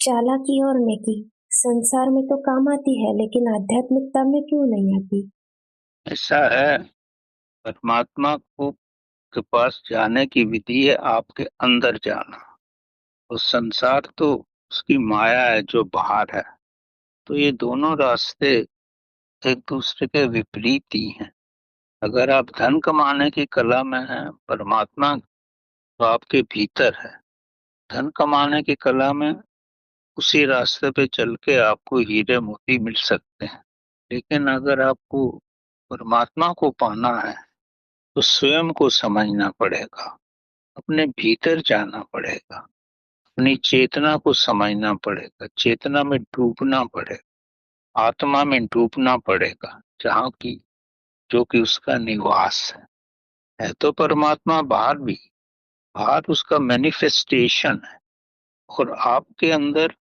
चालाकी और नेकी संसार में तो काम आती है, लेकिन आध्यात्मिकता में क्यों नहीं आती? ऐसा है। परमात्मा को के पास जाने की विधि है आपके अंदर जाना। और संसार तो उसकी माया है जो बाहर है। तो ये दोनों रास्ते एक दूसरे के विपरीत ही हैं। अगर आप धन कमाने की कला में हैं, परमात्मा तो आपके भीतर है। धन कमाने की कला में उसी रास्ते पे चल के आपको हीरे मोती मिल सकते हैं। लेकिन अगर आपको परमात्मा को पाना है तो स्वयं को समझना पड़ेगा, अपने भीतर जाना पड़ेगा, अपनी चेतना को समझना पड़ेगा, चेतना में डूबना पड़ेगा, आत्मा में डूबना पड़ेगा, जहाँ की जो कि उसका निवास है तो परमात्मा बाहर भी, बाहर उसका मैनिफेस्टेशन है और आपके अंदर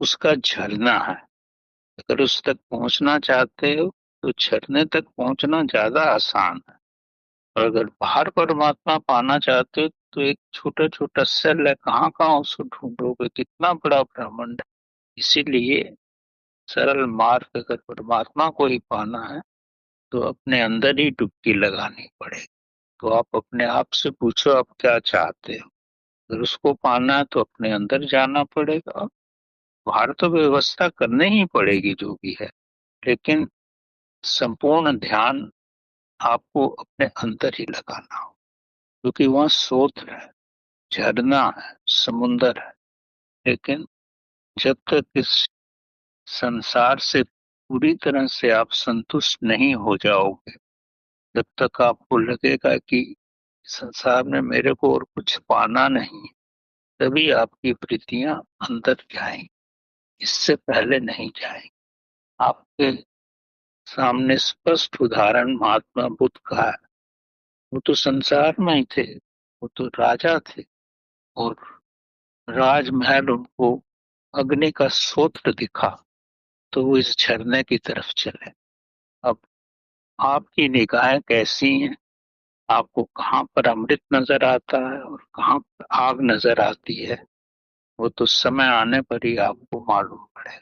उसका झरना है। अगर उस तक पहुंचना चाहते हो तो झरने तक पहुंचना ज्यादा आसान है। और अगर बाहर परमात्मा पाना चाहते हो तो एक छोटा छोटा सेल है, कहाँ कहाँ उसको ढूंढोगे, कितना बड़ा ब्रह्मांड है। इसीलिए सरल मार्ग, अगर परमात्मा को ही पाना है तो अपने अंदर ही डुबकी लगानी पड़ेगी। तो आप अपने आप से पूछो आप क्या चाहते हो। अगर उसको पाना है तो अपने अंदर जाना पड़ेगा। बाहर तो व्यवस्था करनी ही पड़ेगी जो भी है, लेकिन संपूर्ण ध्यान आपको अपने अंदर ही लगाना हो, क्योंकि वहाँ स्रोत है, झरना है, समुंदर है। लेकिन जब तक इस संसार से पूरी तरह से आप संतुष्ट नहीं हो जाओगे, जब तक आपको लगेगा कि संसार में मेरे को और कुछ पाना नहीं, तभी आपकी वृत्तियां अंदर जाएंगी, इससे पहले नहीं जाएंगी। आपके सामने स्पष्ट उदाहरण महात्मा बुद्ध का है। वो तो संसार में ही थे, वो तो राजा थे और राजमहल उनको अग्नि का स्रोत दिखा तो वो इस झरने की तरफ चले। अब आपकी निगाहें कैसी हैं, आपको कहाँ पर अमृत नजर आता है और कहाँ पर आग नजर आती है, वो तो समय आने पर ही आपको मालूम पड़ेगा।